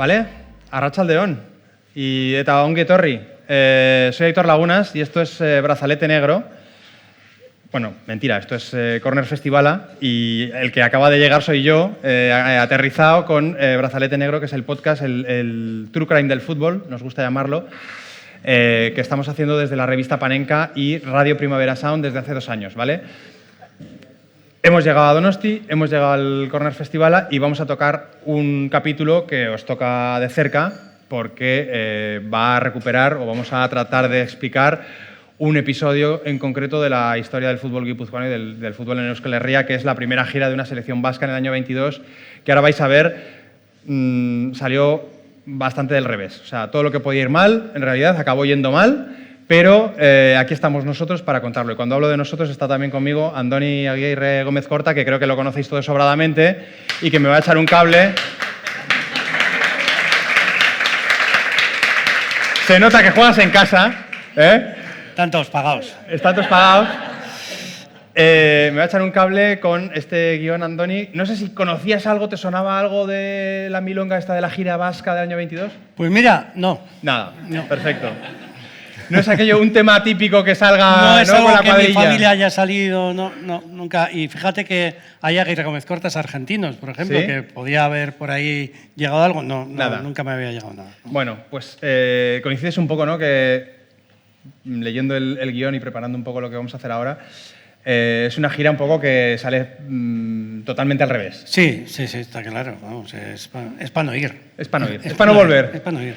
¿Vale? Arratsaldeon y eta ongi etorri. Soy Aitor Lagunas y esto es Brazalete Negro. Bueno, mentira, esto es Corner Festivala y el que acaba de llegar soy yo, aterrizado con Brazalete Negro, que es el podcast, el True Crime del fútbol, nos gusta llamarlo, que estamos haciendo desde la revista Panenka y Radio Primavera Sound desde hace 2 años, ¿vale? Hemos llegado a Donosti, hemos llegado al Corner Festivala y vamos a tocar un capítulo que os toca de cerca porque va a recuperar o vamos a tratar de explicar un episodio en concreto de la historia del fútbol guipuzcoano y del fútbol en Euskal Herria, que es la primera gira de una selección vasca en el año 22, que ahora vais a ver salió bastante del revés. O sea, todo lo que podía ir mal, en realidad acabó yendo mal, pero aquí estamos nosotros para contarlo. Y cuando hablo de nosotros está también conmigo Andoni Aguirre Gómez Corta, que creo que lo conocéis todos sobradamente y que me va a echar un cable. Se nota que juegas en casa, ¿eh? Tantos pagados. Están todos pagados. Me va a echar un cable con este guión, Andoni. No sé si conocías algo, ¿te sonaba algo de la milonga esta de la gira vasca del año 22? Pues mira, no. Nada, No. Perfecto. No es aquello un tema típico que salga No es algo con la que cuadrilla. mi familia haya salido, no, nunca. Y fíjate que hay Aguirre Gómez Cortas argentinos, por ejemplo, ¿Sí? que podía haber por ahí llegado algo. No, Nada. nunca me había llegado nada. Bueno, pues coincides un poco, ¿no? Que leyendo el guión y preparando un poco lo que vamos a hacer ahora, es una gira un poco que sale totalmente al revés. Sí, está claro. Vamos, es para no ir. Es para no ir, es para no volver. Es para no ir.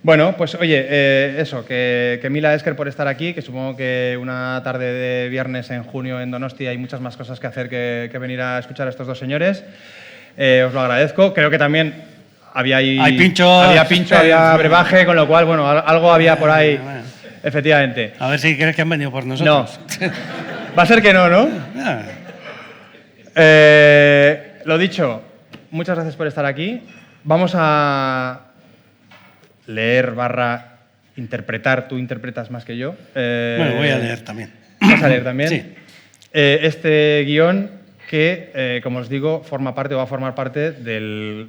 Bueno, pues oye, eso, que Mila Esker por estar aquí, que supongo que una tarde de viernes en junio en Donosti hay muchas más cosas que hacer que venir a escuchar a estos dos señores. Os lo agradezco. Creo que también había ahí... Hay pinchos. Había pincho, había brebaje, con lo cual, bueno, algo había por ahí, Bueno. efectivamente. A ver si crees que han venido por nosotros. Va a ser que no, ¿no? Ah, Lo dicho, muchas gracias por estar aquí. Vamos a leer / interpretar, tú interpretas más que yo. bueno, voy a leer también. ¿Vas a leer también? Sí. Este guión que, como os digo, forma parte o va a formar parte del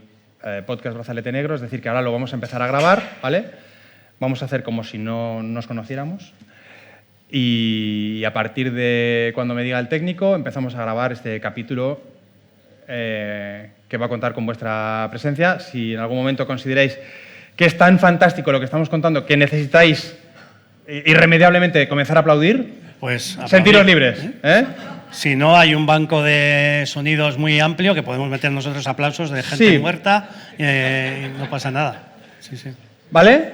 podcast Brazalete Negro, es decir, que ahora lo vamos a empezar a grabar, ¿vale? Vamos a hacer como si no nos conociéramos y a partir de cuando me diga el técnico empezamos a grabar este capítulo que va a contar con vuestra presencia. Si en algún momento consideráis que es tan fantástico lo que estamos contando que necesitáis irremediablemente comenzar a aplaudir, Pues sentiros aplaudir. libres, ¿eh? Si no, hay un banco de sonidos muy amplio que podemos meter nosotros aplausos de gente Sí. muerta y no pasa nada. Sí. ¿Vale?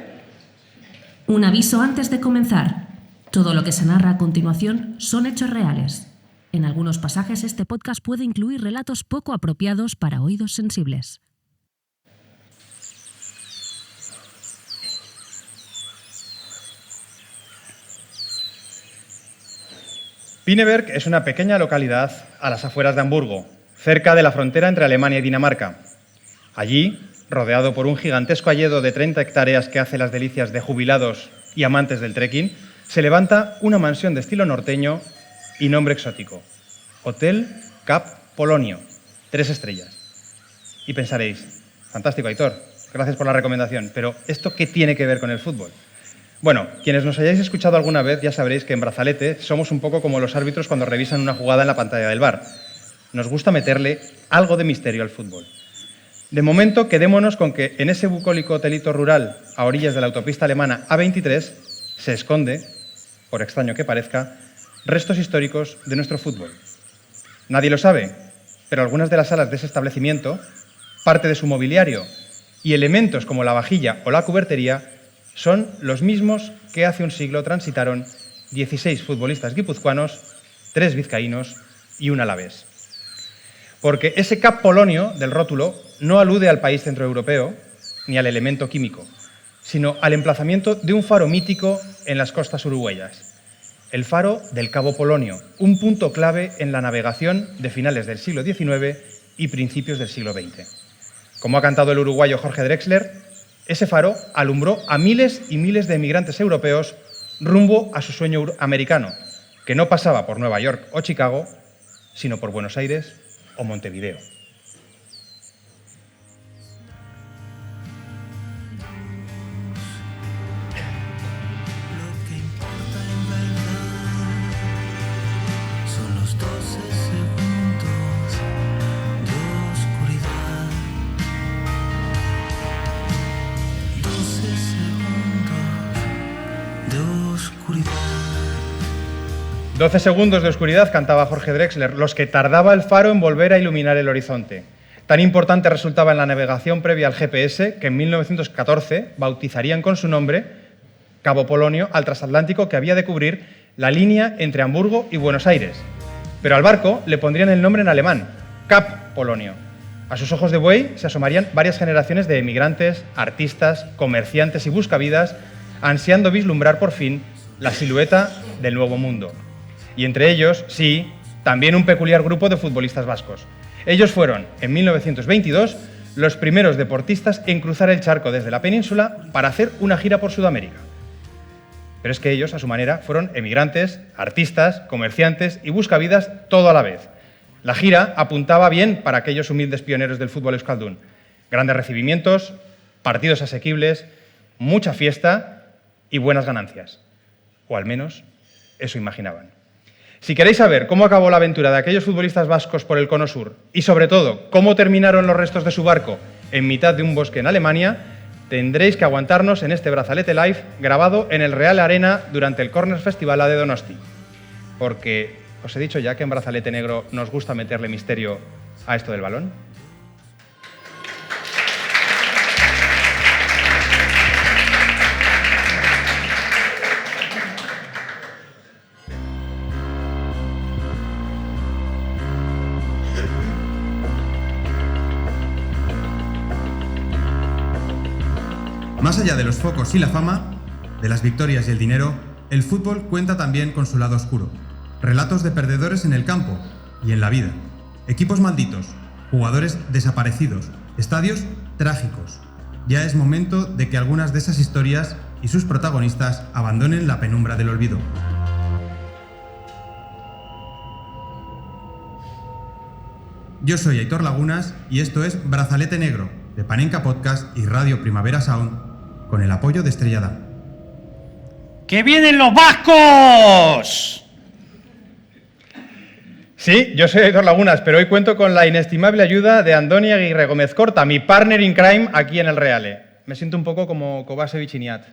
Un aviso antes de comenzar. Todo lo que se narra a continuación son hechos reales. En algunos pasajes este podcast puede incluir relatos poco apropiados para oídos sensibles. Pinneberg es una pequeña localidad a las afueras de Hamburgo, cerca de la frontera entre Alemania y Dinamarca. Allí, rodeado por un gigantesco hayedo de 30 hectáreas que hace las delicias de jubilados y amantes del trekking, se levanta una mansión de estilo norteño y nombre exótico: Hotel Cap Polonio, 3 estrellas. Y pensaréis, fantástico, Aitor, gracias por la recomendación, pero ¿esto qué tiene que ver con el fútbol? Bueno, quienes nos hayáis escuchado alguna vez ya sabréis que en Brazalete somos un poco como los árbitros cuando revisan una jugada en la pantalla del VAR. Nos gusta meterle algo de misterio al fútbol. De momento, quedémonos con que en ese bucólico hotelito rural a orillas de la autopista alemana A23 se esconde, por extraño que parezca, restos históricos de nuestro fútbol. Nadie lo sabe, pero algunas de las salas de ese establecimiento, parte de su mobiliario y elementos como la vajilla o la cubertería son los mismos que hace un siglo transitaron 16 futbolistas guipuzcoanos, 3 vizcaínos y un alavés. Porque ese Cap Polonio del rótulo no alude al país centroeuropeo ni al elemento químico, sino al emplazamiento de un faro mítico en las costas uruguayas. El faro del Cabo Polonio, un punto clave en la navegación de finales del siglo XIX y principios del siglo XX. Como ha cantado el uruguayo Jorge Drexler, ese faro alumbró a miles y miles de emigrantes europeos rumbo a su sueño americano, que no pasaba por Nueva York o Chicago, sino por Buenos Aires o Montevideo. 12 segundos de oscuridad, cantaba Jorge Drexler, los que tardaba el faro en volver a iluminar el horizonte. Tan importante resultaba en la navegación previa al GPS que en 1914 bautizarían con su nombre Cabo Polonio al transatlántico que había de cubrir la línea entre Hamburgo y Buenos Aires. Pero al barco le pondrían el nombre en alemán, Cap Polonio. A sus ojos de buey se asomarían varias generaciones de emigrantes, artistas, comerciantes y buscavidas, ansiando vislumbrar por fin la silueta del nuevo mundo. Y entre ellos, sí, también un peculiar grupo de futbolistas vascos. Ellos fueron, en 1922, los primeros deportistas en cruzar el charco desde la península para hacer una gira por Sudamérica. Pero es que ellos, a su manera, fueron emigrantes, artistas, comerciantes y buscavidas todo a la vez. La gira apuntaba bien para aquellos humildes pioneros del fútbol euskaldun. Grandes recibimientos, partidos asequibles, mucha fiesta y buenas ganancias. O al menos eso imaginaban. Si queréis saber cómo acabó la aventura de aquellos futbolistas vascos por el Cono Sur y, sobre todo, cómo terminaron los restos de su barco en mitad de un bosque en Alemania, tendréis que aguantarnos en este Brazalete Live grabado en el Real Arena durante el Corner Festival de Donosti. Porque os he dicho ya que en Brazalete Negro nos gusta meterle misterio a esto del balón. Más allá de los focos y la fama, de las victorias y el dinero, el fútbol cuenta también con su lado oscuro. Relatos de perdedores en el campo y en la vida. Equipos malditos, jugadores desaparecidos, estadios trágicos. Ya es momento de que algunas de esas historias y sus protagonistas abandonen la penumbra del olvido. Yo soy Aitor Lagunas y esto es Brazalete Negro, de Panenka Podcast y Radio Primavera Sound, con el apoyo de Estrella Damm. ¡Que vienen los vascos! Sí, yo soy Aitor Lagunas, pero hoy cuento con la inestimable ayuda de Andoni Aguirre Gómez Corta, mi partner in crime aquí en el Reale. Me siento un poco como Kovacevic y Niat.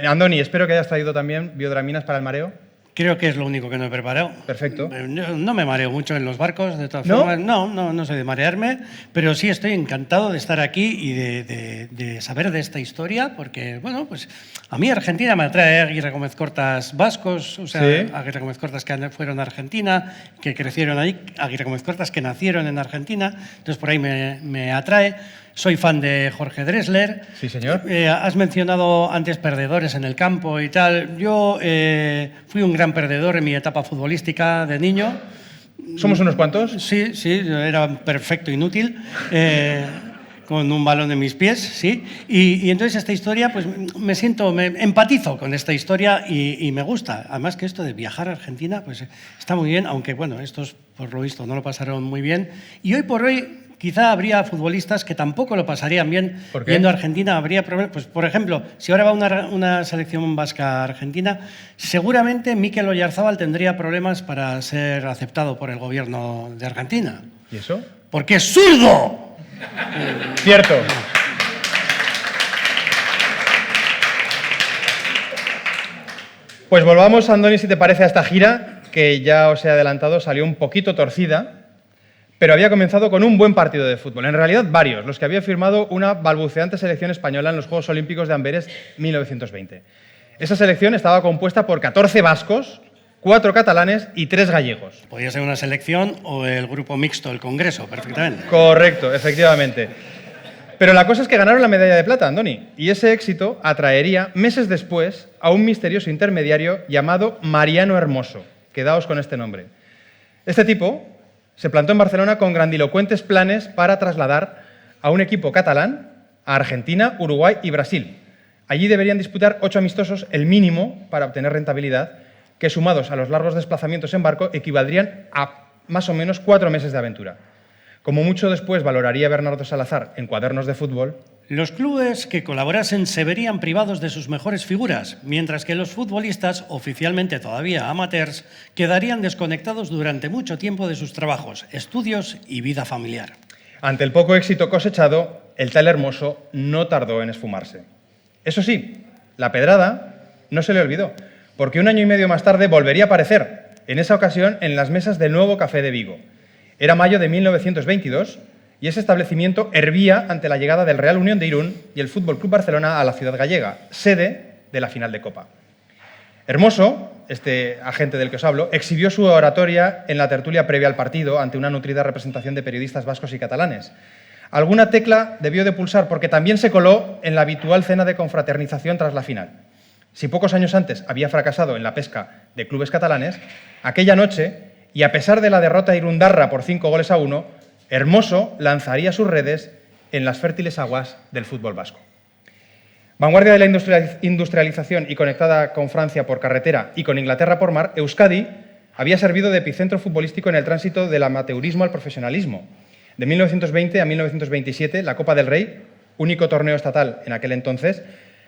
Andoni, espero que hayas traído también biodraminas para el mareo. Creo que es lo único que no he preparado. Perfecto. No me mareo mucho en los barcos, de todas ¿No? formas. No soy de marearme, pero sí estoy encantado de estar aquí y de saber de esta historia, porque, bueno, pues a mí Argentina me atrae. Aguirre Gómez Cortas vascos, o sea, Sí. Aguirre Gómez Cortas que fueron a Argentina, que crecieron ahí, Aguirre Gómez Cortas que nacieron en Argentina, entonces por ahí me atrae. Soy fan de Jorge Drexler. Sí, señor. Has mencionado antes perdedores en el campo y tal. Yo fui un gran perdedor en mi etapa futbolística de niño. ¿Somos unos cuantos? Sí, yo era perfecto inútil, con un balón en mis pies, sí. Y entonces esta historia, pues me empatizo con esta historia y me gusta. Además que esto de viajar a Argentina, pues está muy bien, aunque bueno, estos por lo visto no lo pasaron muy bien. Y hoy por hoy quizá habría futbolistas que tampoco lo pasarían bien ¿Por qué? yendo a Argentina. Habría problemas. Pues, por ejemplo, si ahora va una selección vasca a Argentina, seguramente Mikel Oyarzábal tendría problemas para ser aceptado por el gobierno de Argentina. ¿Y eso? ¡Porque es zurdo! Cierto. Pues volvamos, Andoni, si te parece, a esta gira, que ya os he adelantado, salió un poquito torcida, pero había comenzado con un buen partido de fútbol. En realidad, varios, los que había firmado una balbuceante selección española en los Juegos Olímpicos de Amberes 1920. Esa selección estaba compuesta por 14 vascos, 4 catalanes y 3 gallegos. Podría ser una selección o el grupo mixto, el Congreso, perfectamente. Correcto, efectivamente. Pero la cosa es que ganaron la medalla de plata, Andoni, y ese éxito atraería meses después a un misterioso intermediario llamado Mariano Hermoso. Quedaos con este nombre. Este tipo se plantó en Barcelona con grandilocuentes planes para trasladar a un equipo catalán a Argentina, Uruguay y Brasil. Allí deberían disputar 8 amistosos, el mínimo para obtener rentabilidad, que sumados a los largos desplazamientos en barco equivaldrían a más o menos 4 meses de aventura. Como mucho después valoraría Bernardo Salazar en Cuadernos de Fútbol, Los clubes que colaborasen se verían privados de sus mejores figuras, mientras que los futbolistas, oficialmente todavía amateurs, quedarían desconectados durante mucho tiempo de sus trabajos, estudios y vida familiar. ante el poco éxito cosechado, el tal Hermoso no tardó en esfumarse. Eso sí, la pedrada no se le olvidó, porque un año y medio más tarde volvería a aparecer, en esa ocasión en las mesas del Nuevo Café de Vigo. Era mayo de 1922 y ese establecimiento hervía ante la llegada del Real Unión de Irún y el Fútbol Club Barcelona a la ciudad gallega, sede de la final de Copa. Hermoso, este agente del que os hablo, exhibió su oratoria en la tertulia previa al partido ante una nutrida representación de periodistas vascos y catalanes. Alguna tecla debió de pulsar porque también se coló en la habitual cena de confraternización tras la final. Si pocos años antes había fracasado en la pesca de clubes catalanes, aquella noche, y a pesar de la derrota irundarra por 5-1, Hermoso lanzaría sus redes en las fértiles aguas del fútbol vasco. Vanguardia de la industrialización y conectada con Francia por carretera y con Inglaterra por mar, Euskadi había servido de epicentro futbolístico en el tránsito del amateurismo al profesionalismo. De 1920 a 1927, la Copa del Rey, único torneo estatal en aquel entonces,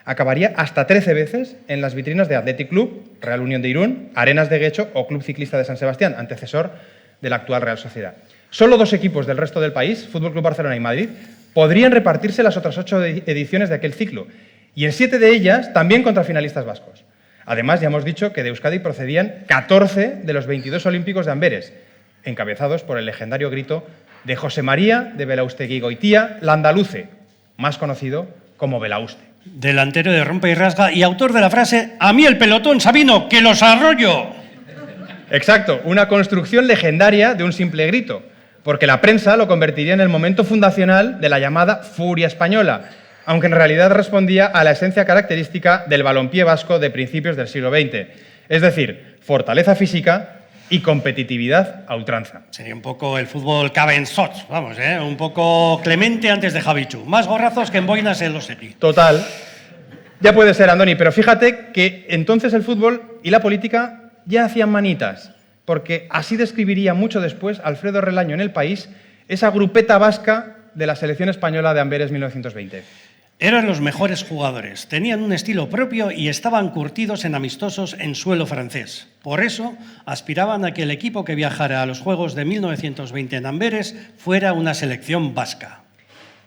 acabaría hasta 13 veces en las vitrinas de Athletic Club, Real Unión de Irún, Arenas de Guecho o Club Ciclista de San Sebastián, antecesor de la actual Real Sociedad. Solo 2 equipos del resto del país, Fútbol Club Barcelona y Madrid, podrían repartirse las otras 8 ediciones de aquel ciclo, y en 7 de ellas también contra finalistas vascos. Además, ya hemos dicho que de Euskadi procedían 14 de los 22 olímpicos de Amberes, encabezados por el legendario grito de José María de Belaustegui Goitía, Landaluce, más conocido como Belauste. Delantero de rompe y rasga y autor de la frase «A mí el pelotón, Sabino, que los arroyo». Exacto, una construcción legendaria de un simple grito, porque la prensa lo convertiría en el momento fundacional de la llamada furia española, aunque en realidad respondía a la esencia característica del balompié vasco de principios del siglo XX, es decir, fortaleza física y competitividad a ultranza. Sería un poco el fútbol cabenzots, vamos, un poco Clemente antes de Javichu. Más gorrazos que en boinas en los Epi. Total. Ya puede ser, Andoni, pero fíjate que entonces el fútbol y la política ya hacían manitas, porque así describiría mucho después Alfredo Relaño en El País esa grupeta vasca de la selección española de Amberes 1920. Eran los mejores jugadores, tenían un estilo propio y estaban curtidos en amistosos en suelo francés. Por eso, aspiraban a que el equipo que viajara a los Juegos de 1920 en Amberes fuera una selección vasca.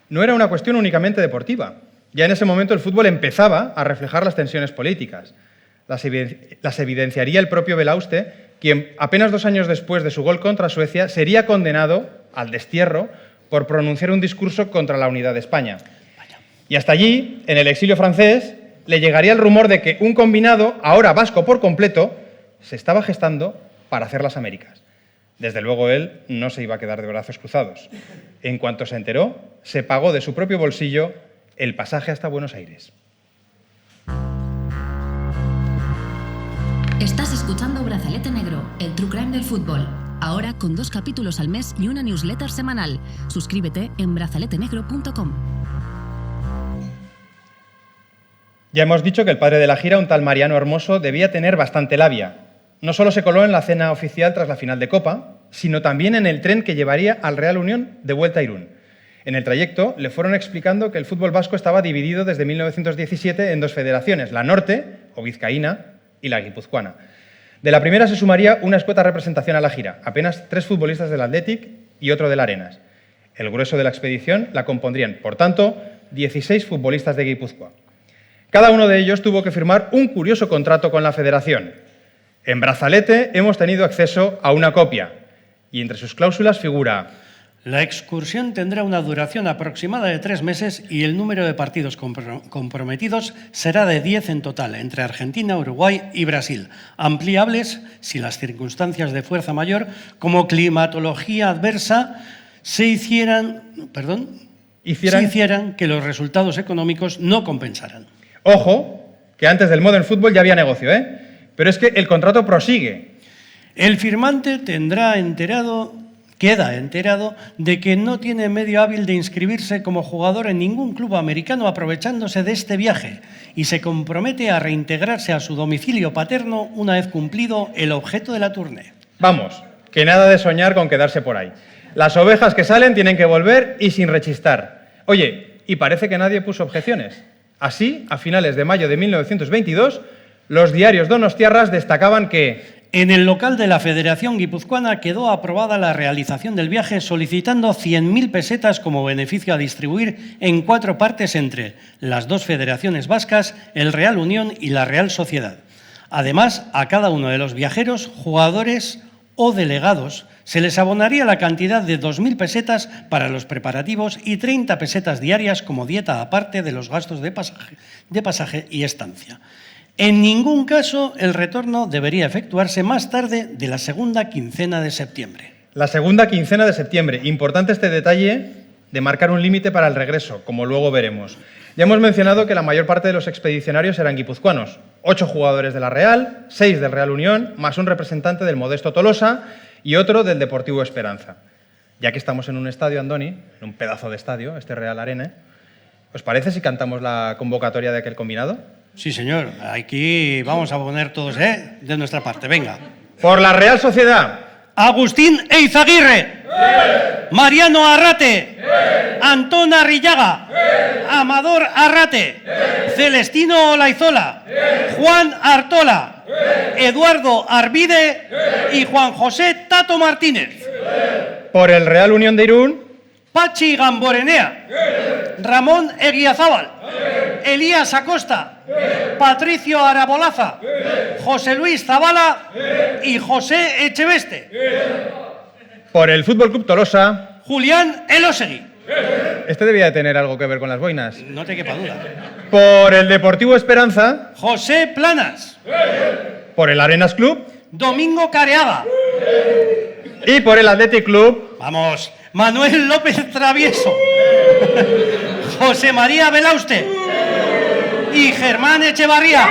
No era una cuestión únicamente deportiva. Ya en ese momento el fútbol empezaba a reflejar las tensiones políticas. Las evidenciaría el propio Belauste, quien apenas 2 años después de su gol contra Suecia sería condenado al destierro por pronunciar un discurso contra la unidad de España. Y hasta allí, en el exilio francés, le llegaría el rumor de que un combinado, ahora vasco por completo, se estaba gestando para hacer las Américas. Desde luego él no se iba a quedar de brazos cruzados. En cuanto se enteró, se pagó de su propio bolsillo el pasaje hasta Buenos Aires. Estás escuchando Brazalete Negro, el true crime del fútbol. Ahora con 2 capítulos al mes y una newsletter semanal. Suscríbete en brazaletenegro.com. Ya hemos dicho que el padre de la gira, un tal Mariano Hermoso, debía tener bastante labia. No solo se coló en la cena oficial tras la final de Copa, sino también en el tren que llevaría al Real Unión de vuelta a Irún. En el trayecto le fueron explicando que el fútbol vasco estaba dividido desde 1917 en 2 federaciones, la norte, o vizcaína, y la guipuzcoana. De la primera se sumaría una escueta representación a la gira, apenas 3 futbolistas del Athletic y otro del Arenas. El grueso de la expedición la compondrían, por tanto, 16 futbolistas de Guipúzcoa. Cada uno de ellos tuvo que firmar un curioso contrato con la federación. En Brazalete hemos tenido acceso a una copia y entre sus cláusulas figura: la excursión tendrá una duración aproximada de 3 meses y el número de partidos comprometidos será de 10 en total, entre Argentina, Uruguay y Brasil, ampliables si las circunstancias de fuerza mayor, como climatología adversa, hicieran que los resultados económicos no compensaran. Ojo, que antes del modo en fútbol ya había negocio, Pero es que el contrato prosigue. El firmante queda enterado de que no tiene medio hábil de inscribirse como jugador en ningún club americano aprovechándose de este viaje y se compromete a reintegrarse a su domicilio paterno una vez cumplido el objeto de la tournée. Vamos, que nada de soñar con quedarse por ahí. Las ovejas que salen tienen que volver y sin rechistar. Oye, y parece que nadie puso objeciones. Así, a finales de mayo de 1922, los diarios donostiarras destacaban que en el local de la Federación Guipuzcoana quedó aprobada la realización del viaje solicitando 100.000 pesetas como beneficio a distribuir en 4 partes entre las 2 federaciones vascas, el Real Unión y la Real Sociedad. Además, a cada uno de los viajeros, jugadores o delegados, se les abonaría la cantidad de 2.000 pesetas para los preparativos y 30 pesetas diarias como dieta aparte de los gastos de pasaje y estancia. En ningún caso el retorno debería efectuarse más tarde de la segunda quincena de septiembre. La segunda quincena de septiembre. Importante este detalle de marcar un límite para el regreso, como luego veremos. Ya hemos mencionado que la mayor parte de los expedicionarios eran guipuzcoanos. 8 jugadores de la Real, 6 del Real Unión, más un representante del modesto Tolosa y otro del Deportivo Esperanza. Ya que estamos en un estadio, Andoni, en un pedazo de estadio, este Real Arena, ¿os parece si cantamos la convocatoria de aquel combinado? Sí, señor. Aquí vamos a poner todos, de nuestra parte. Venga. Por la Real Sociedad. Agustín Eizaguirre. Mariano Arrate. Antón Arrillaga. Amador Arrate. Celestino Olaizola. Juan Artola. Eduardo Arvide y Juan José Tato Martínez. Por el Real Unión de Irún. Pachi Gamborenea. Ramón Eguiazábal. Elías Acosta. Patricio Arabolaza. José Luis Zabala y José Echeveste. Por el Fútbol Club Tolosa. Julián Elosegui. Este debía de tener algo que ver con las boinas. No te quepa duda. Por el Deportivo Esperanza. José Planas. Por el Arenas Club. Domingo Careaga. Y por el Athletic Club. Vamos. Manuel López Travieso. José María Belauste. Y Germán Echevarría.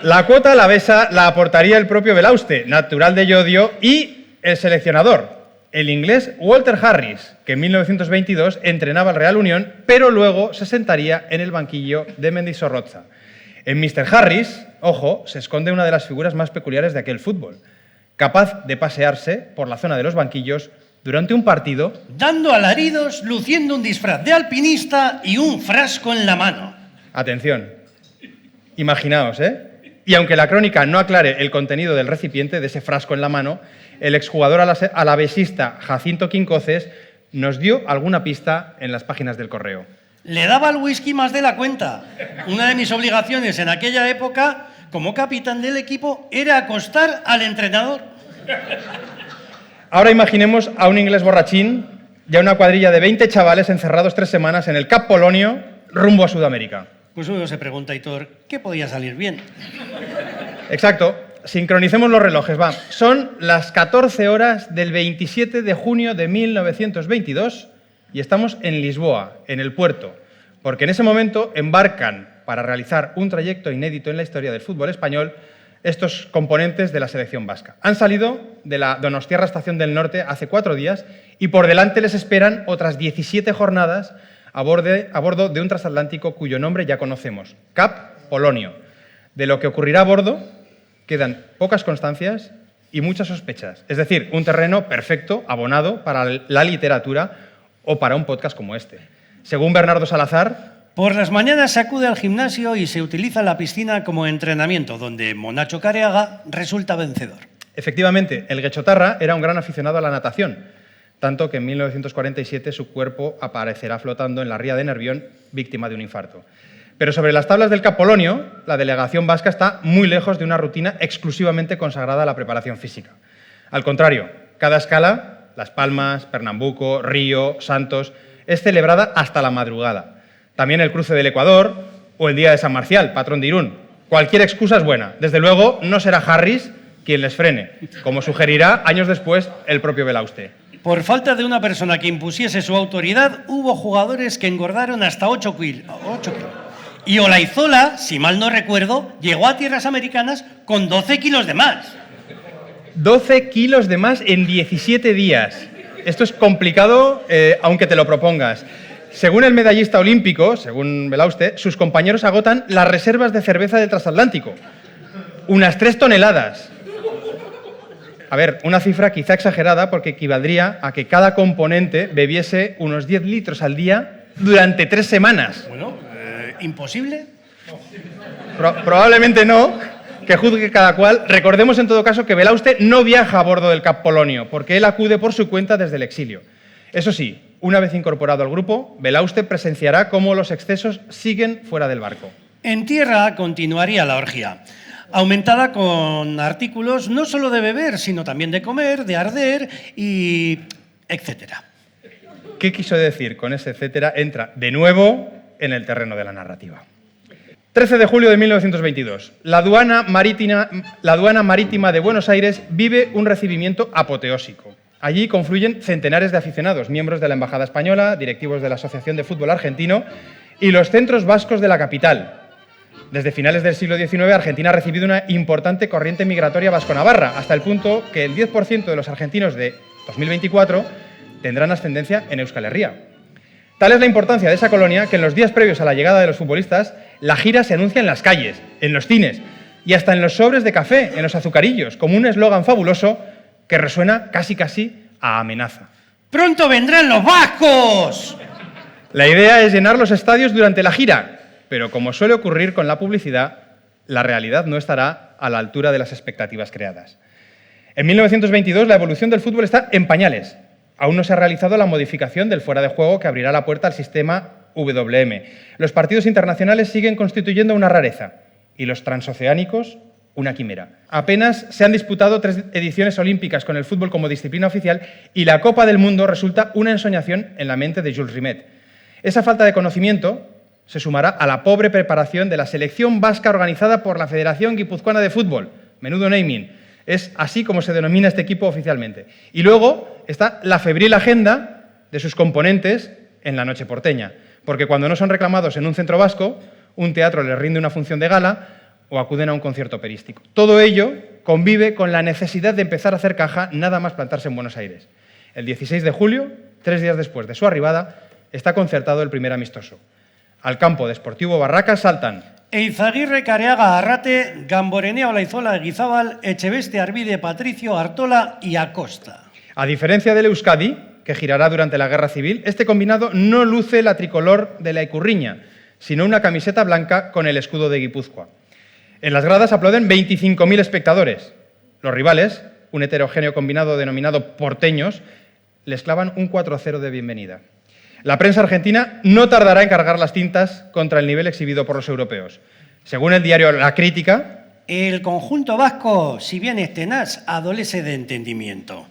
La cuota alavesa la aportaría el propio Belauste, natural de Llodio, y el seleccionador, el inglés Walter Harris, que en 1922 entrenaba al Real Unión, pero luego se sentaría en el banquillo de Mendizorroza. En Mr. Harris, ojo, se esconde una de las figuras más peculiares de aquel fútbol, capaz de pasearse por la zona de los banquillos durante un partido, dando alaridos, luciendo un disfraz de alpinista y un frasco en la mano. Atención, imaginaos, Y aunque la crónica no aclare el contenido del recipiente, de ese frasco en la mano, el exjugador alavesista Jacinto Quincoces nos dio alguna pista en las páginas del Correo. Le daba el whisky más de la cuenta. Una de mis obligaciones en aquella época, como capitán del equipo, era acostar al entrenador. Ahora imaginemos a un inglés borrachín y a una cuadrilla de 20 chavales encerrados 3 semanas en el Cap Polonio rumbo a Sudamérica. Pues uno se pregunta, Hitor, ¿qué podía salir bien? Exacto. Sincronicemos los relojes, va. Son las 14 horas del 27 de junio de 1922 y estamos en Lisboa, en el puerto, porque en ese momento embarcan para realizar un trayecto inédito en la historia del fútbol español estos componentes de la selección vasca. Han salido de la Donostiarra Estación del Norte hace 4 días y por delante les esperan otras 17 jornadas a bordo de un transatlántico cuyo nombre ya conocemos, Cap Polonio. De lo que ocurrirá a bordo quedan pocas constancias y muchas sospechas. Es decir, un terreno perfecto, abonado para la literatura o para un podcast como este. Según Bernardo Salazar, por las mañanas se acude al gimnasio y se utiliza la piscina como entrenamiento, donde Monacho Careaga resulta vencedor. Efectivamente, el guechotarra era un gran aficionado a la natación, tanto que en 1947 su cuerpo aparecerá flotando en la ría de Nervión, víctima de un infarto. Pero sobre las tablas del Cap Polonio, la delegación vasca está muy lejos de una rutina exclusivamente consagrada a la preparación física. Al contrario, cada escala, Las Palmas, Pernambuco, Río, Santos, es celebrada hasta la madrugada. También el cruce del Ecuador o el Día de San Marcial, patrón de Irún. Cualquier excusa es buena. Desde luego, no será Harris quien les frene, como sugerirá años después el propio Belauste. Por falta de una persona que impusiese su autoridad, hubo jugadores que engordaron hasta 8 kilos. Y Olaizola, si mal no recuerdo, llegó a tierras americanas con 12 kilos de más. 12 kilos de más en 17 días. Esto es complicado, aunque te lo propongas. Según el medallista olímpico, según Belauste, sus compañeros agotan las reservas de cerveza del transatlántico. Unas 3 toneladas. A ver, una cifra quizá exagerada porque equivaldría a que cada componente bebiese unos 10 litros al día durante 3 semanas. Bueno, ¿imposible? Probablemente no, que juzgue cada cual. Recordemos en todo caso que Belauste no viaja a bordo del Cap Polonio, porque él acude por su cuenta desde el exilio. Eso sí, una vez incorporado al grupo, Belauste presenciará cómo los excesos siguen fuera del barco. En tierra continuaría la orgía, aumentada con artículos no solo de beber, sino también de comer, de arder y etcétera. ¿Qué quiso decir con ese etcétera? Entra de nuevo en el terreno de la narrativa. 13 de julio de 1922. La aduana marítima de Buenos Aires vive un recibimiento apoteósico. Allí confluyen centenares de aficionados, miembros de la Embajada Española, directivos de la Asociación de Fútbol Argentino y los centros vascos de la capital. Desde finales del siglo XIX, Argentina ha recibido una importante corriente migratoria vasco-navarra, hasta el punto que el 10% de los argentinos de 2024 tendrán ascendencia en Euskal Herria. Tal es la importancia de esa colonia que en los días previos a la llegada de los futbolistas, la gira se anuncia en las calles, en los cines y hasta en los sobres de café, en los azucarillos, como un eslogan fabuloso que resuena casi a amenaza. ¡Pronto vendrán los vascos! La idea es llenar los estadios durante la gira, pero como suele ocurrir con la publicidad, la realidad no estará a la altura de las expectativas creadas. En 1922 la evolución del fútbol está en pañales. Aún no se ha realizado la modificación del fuera de juego que abrirá la puerta al sistema WM. Los partidos internacionales siguen constituyendo una rareza y los transoceánicos una quimera. Apenas se han disputado 3 ediciones olímpicas con el fútbol como disciplina oficial y la Copa del Mundo resulta una ensoñación en la mente de Jules Rimet. Esa falta de conocimiento se sumará a la pobre preparación de la selección vasca organizada por la Federación Guipuzcoana de Fútbol. Menudo naming. Es así como se denomina este equipo oficialmente. Y luego está la febril agenda de sus componentes en la noche porteña, porque cuando no son reclamados en un centro vasco, un teatro les rinde una función de gala o acuden a un concierto operístico. Todo ello convive con la necesidad de empezar a hacer caja nada más plantarse en Buenos Aires. El 16 de julio, 3 días después de su arribada, está concertado el primer amistoso. Al campo de Sportivo Barracas saltan Eizaguirre, Careaga, Arrate, Gamborenea, Olaizola, Guizábal, Echeveste, Arvide, Patricio, Artola y Acosta. A diferencia del Euskadi, que girará durante la Guerra Civil, este combinado no luce la tricolor de la Icurriña, sino una camiseta blanca con el escudo de Guipúzcoa. En las gradas aplauden 25.000 espectadores. Los rivales, un heterogéneo combinado denominado porteños, les clavan un 4-0 de bienvenida. La prensa argentina no tardará en cargar las tintas contra el nivel exhibido por los europeos. Según el diario La Crítica, el conjunto vasco, si bien es tenaz, adolece de entendimiento.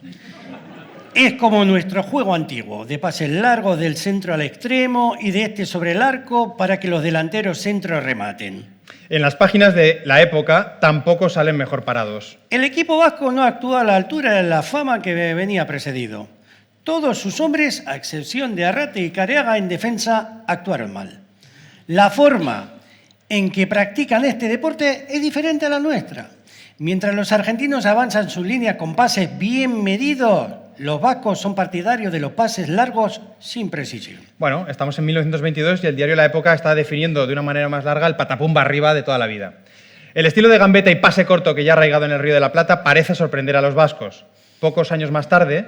Es como nuestro juego antiguo, de pases largos del centro al extremo y de este sobre el arco para que los delanteros centros rematen. En las páginas de La Época tampoco salen mejor parados. El equipo vasco no actúa a la altura de la fama que venía precedido. Todos sus hombres, a excepción de Arrate y Careaga en defensa, actuaron mal. La forma en que practican este deporte es diferente a la nuestra. Mientras los argentinos avanzan sus líneas con pases bien medidos, los vascos son partidarios de los pases largos sin precisión. Bueno, estamos en 1922 y el diario La Época está definiendo de una manera más larga el patapumba arriba de toda la vida. El estilo de gambeta y pase corto que ya ha arraigado en el Río de la Plata parece sorprender a los vascos. Pocos años más tarde,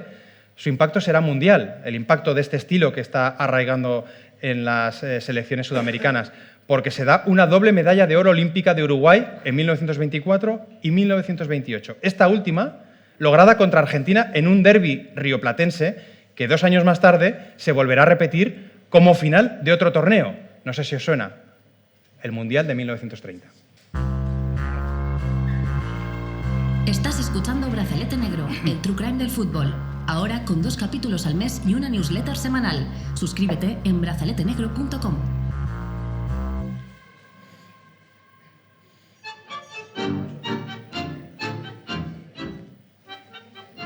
su impacto será mundial, el impacto de este estilo que está arraigando en las selecciones sudamericanas, porque se da una doble medalla de oro olímpica de Uruguay en 1924 y 1928. Esta última, lograda contra Argentina en un derbi rioplatense, que 2 años más tarde se volverá a repetir como final de otro torneo. No sé si os suena, el Mundial de 1930. Estás escuchando Brazalete Negro, el true crime del fútbol. Ahora con 2 capítulos al mes y una newsletter semanal. Suscríbete en brazaletenegro.com.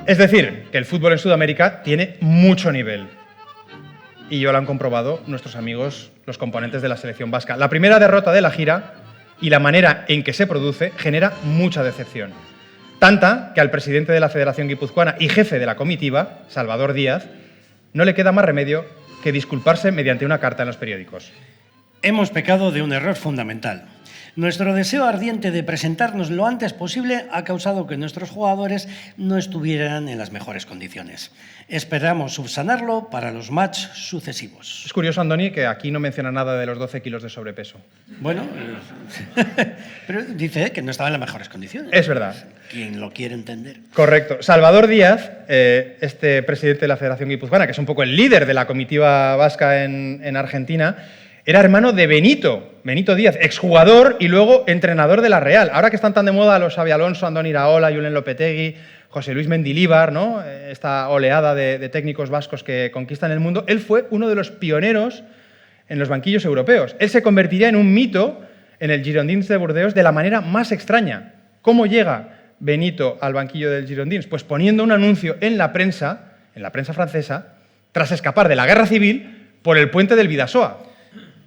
Es decir, que el fútbol en Sudamérica tiene mucho nivel. Y ya lo han comprobado nuestros amigos, los componentes de la selección vasca. La primera derrota de la gira y la manera en que se produce genera mucha decepción. Tanta que al presidente de la Federación Guipuzcoana y jefe de la comitiva, Salvador Díaz, no le queda más remedio que disculparse mediante una carta en los periódicos. Hemos pecado de un error fundamental. Nuestro deseo ardiente de presentarnos lo antes posible ha causado que nuestros jugadores no estuvieran en las mejores condiciones. Esperamos subsanarlo para los matches sucesivos. Es curioso, Andoni, que aquí no menciona nada de los 12 kilos de sobrepeso. Bueno, pero dice que no estaba en las mejores condiciones. Es verdad. Quien lo quiere entender. Correcto. Salvador Díaz, este presidente de la Federación Guipuzcoana, que es un poco el líder de la comitiva vasca en Argentina, era hermano de Benito Díaz, exjugador y luego entrenador de la Real. Ahora que están tan de moda los Xabi Alonso, Andoni Iraola, Julen Lopetegui, José Luis Mendilibar, ¿no? Esta oleada de técnicos vascos que conquistan el mundo, él fue uno de los pioneros en los banquillos europeos. Él se convertiría en un mito en el Girondins de Burdeos de la manera más extraña. ¿Cómo llega Benito al banquillo del Girondins? Pues poniendo un anuncio en la prensa francesa, tras escapar de la guerra civil por el puente del Bidasoa.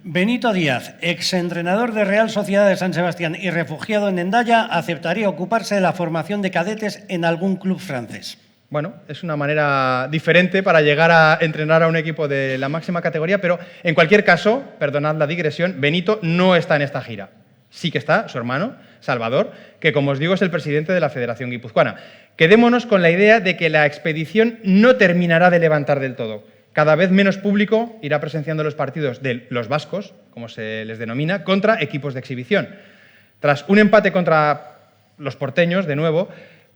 Benito Díaz, exentrenador de Real Sociedad de San Sebastián y refugiado en Hendaya, aceptaría ocuparse de la formación de cadetes en algún club francés. Bueno, es una manera diferente para llegar a entrenar a un equipo de la máxima categoría, pero en cualquier caso, perdonad la digresión, Benito no está en esta gira. Sí que está su hermano, Salvador, que como os digo es el presidente de la Federación Guipuzcoana. Quedémonos con la idea de que la expedición no terminará de levantar del todo. Cada vez menos público irá presenciando los partidos de los vascos, como se les denomina, contra equipos de exhibición. Tras un empate contra los porteños, de nuevo,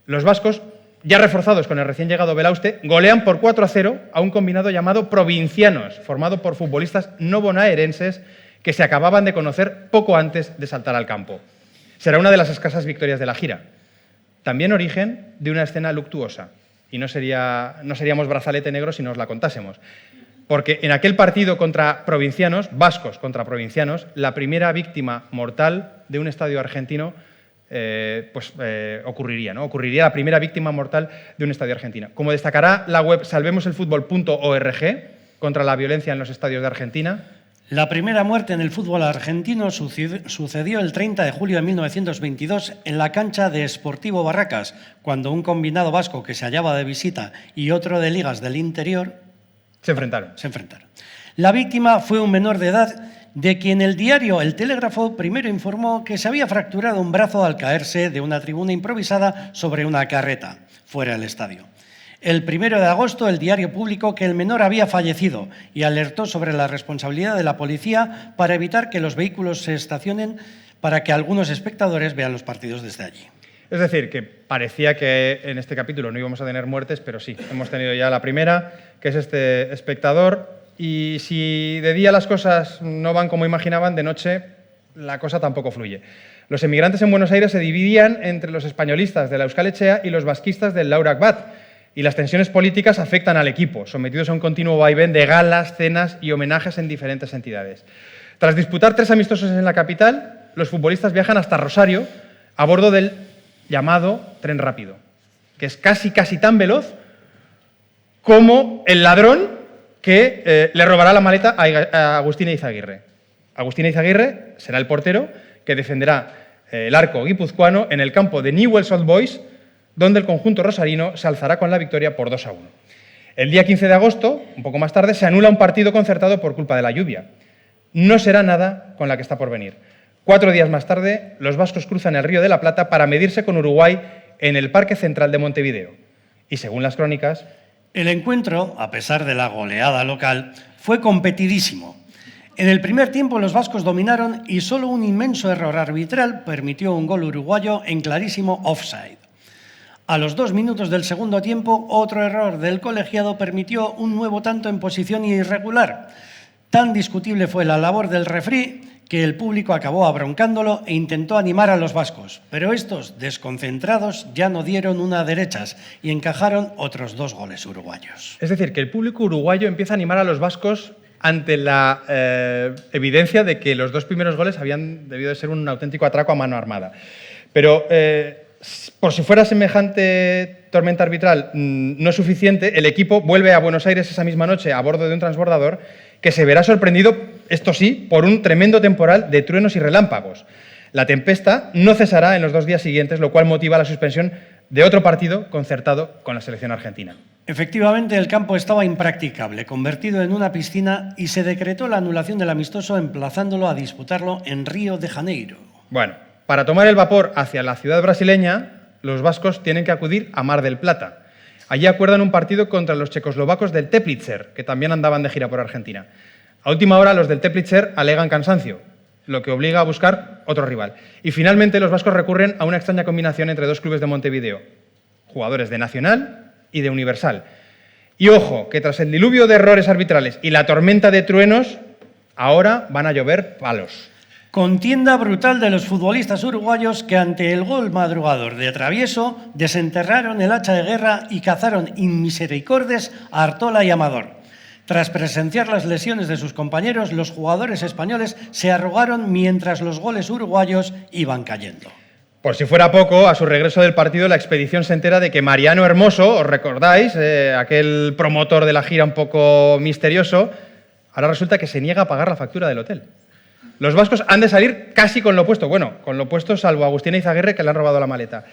los vascos, ya reforzados con el recién llegado Belauste, golean por 4-0 a un combinado llamado Provincianos, formado por futbolistas no bonaerenses que se acababan de conocer poco antes de saltar al campo. Será una de las escasas victorias de la gira. También origen de una escena luctuosa. Y no seríamos brazalete negro si nos la contásemos. Porque en aquel partido contra provincianos, vascos contra provincianos, la primera víctima mortal de un estadio argentino ocurriría, ¿no? Ocurriría la primera víctima mortal de un estadio argentino. Como destacará la web salvemoselfutbol.org, contra la violencia en los estadios de Argentina. La primera muerte en el fútbol argentino sucedió el 30 de julio de 1922 en la cancha de Sportivo Barracas, cuando un combinado vasco que se hallaba de visita y otro de ligas del interior se enfrentaron. La víctima fue un menor de edad de quien el diario El Telégrafo primero informó que se había fracturado un brazo al caerse de una tribuna improvisada sobre una carreta fuera del estadio. El 1 de agosto, el diario publicó que el menor había fallecido y alertó sobre la responsabilidad de la policía para evitar que los vehículos se estacionen para que algunos espectadores vean los partidos desde allí. Es decir, que parecía que en este capítulo no íbamos a tener muertes, pero sí, hemos tenido ya la primera, que es este espectador, y si de día las cosas no van como imaginaban, de noche la cosa tampoco fluye. Los emigrantes en Buenos Aires se dividían entre los españolistas de la Euskal Etxea y los vasquistas del Laurak Bat, y las tensiones políticas afectan al equipo, sometidos a un continuo vaivén de galas, cenas y homenajes en diferentes entidades. Tras disputar 3 amistosos en la capital, los futbolistas viajan hasta Rosario a bordo del llamado tren rápido, que es casi tan como el ladrón que le robará la maleta a Agustín Eizaguirre. Agustín Eizaguirre será el portero que defenderá el arco guipuzcoano en el campo de Newell's Old Boys, donde el conjunto rosarino se alzará con la victoria por 2-1. El día 15 de agosto, un poco más tarde, se anula un partido concertado por culpa de la lluvia. No será nada con la que está por venir. 4 días más tarde, los vascos cruzan el Río de la Plata para medirse con Uruguay en el Parque Central de Montevideo. Y según las crónicas, el encuentro, a pesar de la goleada local, fue competidísimo. En el primer tiempo los vascos dominaron y solo un inmenso error arbitral permitió un gol uruguayo en clarísimo offside. A los 2 minutos del segundo tiempo, otro error del colegiado permitió un nuevo tanto en posición irregular. Tan discutible fue la labor del referí que el público acabó abroncándolo e intentó animar a los vascos. Pero estos, desconcentrados, ya no dieron una a derechas y encajaron otros 2 goles uruguayos. Es decir, que el público uruguayo empieza a animar a los vascos ante la evidencia de que los 2 primeros goles habían debido de ser un auténtico atraco a mano armada. Pero por si fuera semejante tormenta arbitral no es suficiente, el equipo vuelve a Buenos Aires esa misma noche a bordo de un transbordador que se verá sorprendido, esto sí, por un tremendo temporal de truenos y relámpagos. La tempesta no cesará en los 2 días siguientes, lo cual motiva la suspensión de otro partido concertado con la selección argentina. Efectivamente, el campo estaba impracticable, convertido en una piscina, y se decretó la anulación del amistoso, emplazándolo a disputarlo en Río de Janeiro. Bueno, para tomar el vapor hacia la ciudad brasileña, los vascos tienen que acudir a Mar del Plata. Allí acuerdan un partido contra los checoslovacos del Teplitzer, que también andaban de gira por Argentina. A última hora, los del Teplitzer alegan cansancio, lo que obliga a buscar otro rival. Y finalmente los vascos recurren a una extraña combinación entre 2 clubes de Montevideo, jugadores de Nacional y de Universal. Y ojo, que tras el diluvio de errores arbitrales y la tormenta de truenos, Ahora van a llover palos. Contienda brutal de los futbolistas uruguayos que ante el gol madrugador de Travieso desenterraron el hacha de guerra y cazaron inmisericordes a Artola y Amador. Tras presenciar las lesiones de sus compañeros, los jugadores españoles se arrugaron mientras los goles uruguayos iban cayendo. Por si fuera poco, a su regreso del partido, la expedición se entera de que Mariano Hermoso, ¿os recordáis? Aquel promotor de la gira un poco misterioso, ahora resulta que se niega a pagar la factura del hotel. Los vascos han de salir casi con lo opuesto. Bueno, con lo opuesto salvo a Agustín Eizaguirre, que le han robado la maleta.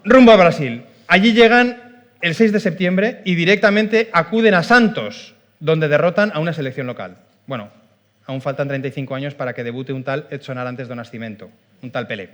Rumbo a Brasil. Allí llegan el 6 de septiembre y directamente acuden a Santos, donde derrotan a una selección local. Bueno, aún faltan 35 años para que debute un tal Edson Arantes do Nascimento, un tal Pelé.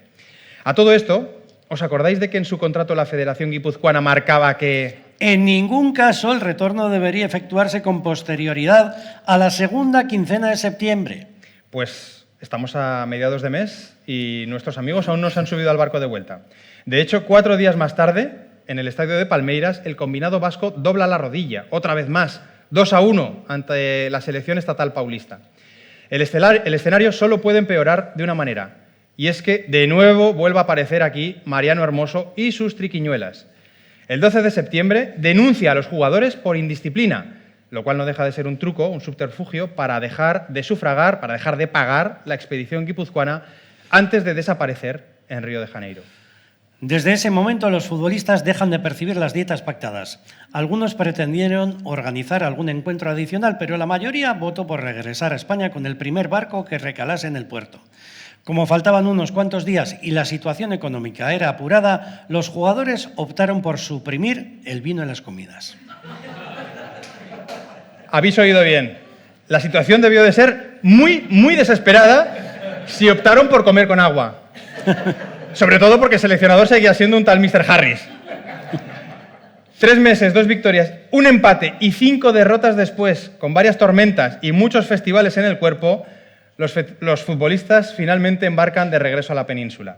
A todo esto, ¿os acordáis de que en su contrato la Federación Guipuzcoana marcaba que en ningún caso el retorno debería efectuarse con posterioridad a la segunda quincena de septiembre? Pues estamos a mediados de mes y nuestros amigos aún no se han subido al barco de vuelta. De hecho, 4 días más tarde, en el estadio de Palmeiras, el combinado vasco dobla la rodilla, otra vez más, 2-1 ante la selección estatal paulista. El escenario solo puede empeorar de una manera, y es que de nuevo vuelve a aparecer aquí Mariano Hermoso y sus triquiñuelas. El 12 de septiembre denuncia a los jugadores por indisciplina, lo cual no deja de ser un truco, un subterfugio, para dejar de sufragar, para dejar de pagar la expedición guipuzcoana antes de desaparecer en Río de Janeiro. Desde ese momento los futbolistas dejan de percibir las dietas pactadas. Algunos pretendieron organizar algún encuentro adicional, pero la mayoría votó por regresar a España con el primer barco que recalase en el puerto. Como faltaban unos cuantos días y la situación económica era apurada, los jugadores optaron por suprimir el vino en las comidas. Habéis oído bien. La situación debió de ser muy desesperada si optaron por comer con agua. Sobre todo porque el seleccionador seguía siendo un tal Mr. Harris. 3 meses, 2 victorias, un empate y 5 derrotas después, con varias tormentas y muchos festivales en el cuerpo, los futbolistas finalmente embarcan de regreso a la península.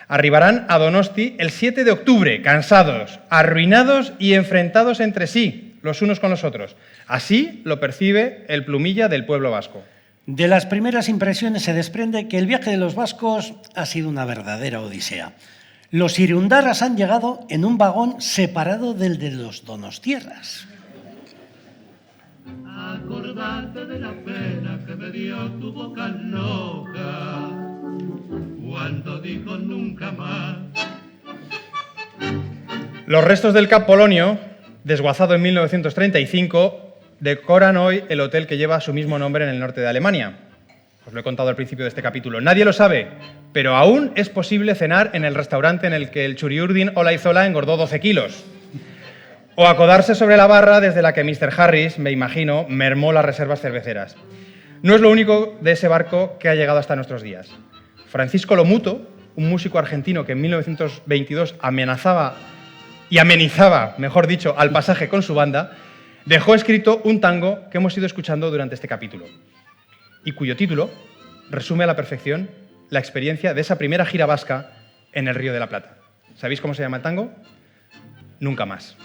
Arribarán a Donosti el 7 de octubre, cansados, arruinados y enfrentados entre sí, los unos con los otros. Así lo percibe el plumilla del pueblo vasco. De las primeras impresiones se desprende que el viaje de los vascos ha sido una verdadera odisea. Los irundarras han llegado en un vagón separado del de los donostiarras. Acordarte de la pena que me dio tu boca loca cuando dijo nunca más. Los restos del Cap Polonio, desguazado en 1935, decoran hoy el hotel que lleva su mismo nombre en el norte de Alemania. Os lo he contado al principio de este capítulo. Nadie lo sabe, pero aún es posible cenar en el restaurante en el que el Churiurdin Olaizola engordó 12 kilos. O acodarse sobre la barra desde la que Mr. Harris, me imagino, mermó las reservas cerveceras. No es lo único de ese barco que ha llegado hasta nuestros días. Francisco Lomuto, un músico argentino que en 1922 amenizaba, mejor dicho, al pasaje con su banda, dejó escrito un tango que hemos ido escuchando durante este capítulo y cuyo título resume a la perfección la experiencia de esa primera gira vasca en el Río de la Plata. ¿Sabéis cómo se llama el tango? Nunca más.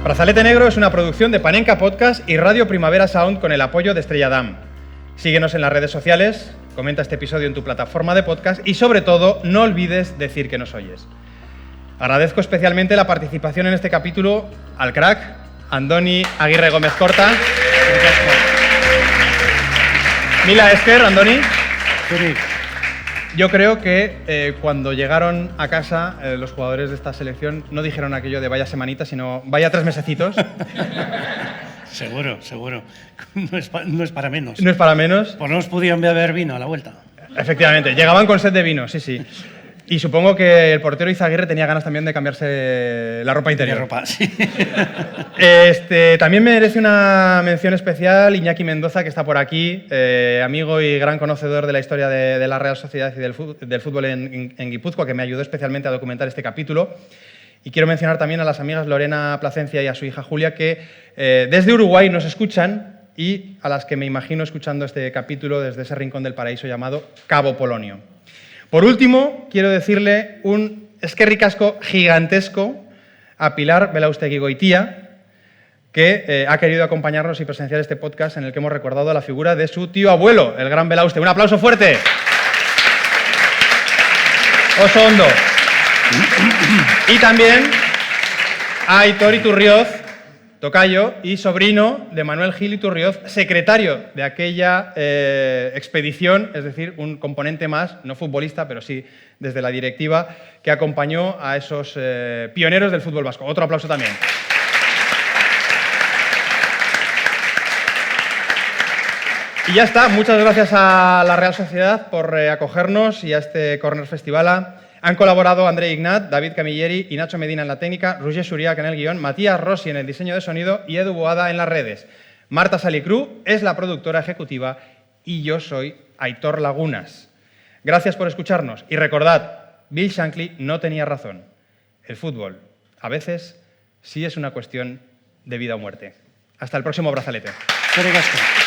Brazalete Negro es una producción de Panenka Podcast y Radio Primavera Sound con el apoyo de Estrella Damm. Síguenos en las redes sociales, comenta este episodio en tu plataforma de podcast y, sobre todo, no olvides decir que nos oyes. Agradezco especialmente la participación en este capítulo al crack, Andoni Aguirre Gómez Corta. Mila esker, Andoni. Yo creo que cuando llegaron a casa los jugadores de esta selección no dijeron aquello de vaya semanita, sino vaya 3 mesecitos. Seguro. No es para menos. No es para menos. Pues no os podían beber vino a la vuelta. Efectivamente, llegaban con sed de vino, sí. Y supongo que el portero Izaguirre tenía ganas también de cambiarse la ropa interior. De ropa, sí. También merece una mención especial Iñaki Mendoza, que está por aquí, amigo y gran conocedor de la historia de la Real Sociedad y del fútbol en Guipúzcoa, que me ayudó especialmente a documentar este capítulo. Y quiero mencionar también a las amigas Lorena Placencia y a su hija Julia, que desde Uruguay nos escuchan y a las que me imagino escuchando este capítulo desde ese rincón del paraíso llamado Cabo Polonio. Por último, quiero decirle un eskerrik asko gigantesco a Pilar Belaustegui-Goitia, que ha querido acompañarnos y presenciar este podcast en el que hemos recordado la figura de su tío abuelo, el gran Belauste. ¡Un aplauso fuerte! Oso hondo. Y también a Aitor Iturrioz, tocayo y sobrino de Manuel Gil Iturrioz, secretario de aquella expedición, es decir, un componente más, no futbolista, pero sí desde la directiva, que acompañó a esos pioneros del fútbol vasco. Otro aplauso también. Y ya está, muchas gracias a la Real Sociedad por acogernos y a este Corner Festivala. Han colaborado André Ignat, David Camilleri y Nacho Medina en la técnica, Roger Suriac en el guión, Matías Rossi en el diseño de sonido y Edu Boada en las redes. Marta Salicru es la productora ejecutiva y yo soy Aitor Lagunas. Gracias por escucharnos y recordad, Bill Shankly no tenía razón. El fútbol, a veces, sí es una cuestión de vida o muerte. Hasta el próximo brazalete. Eskerrik asko.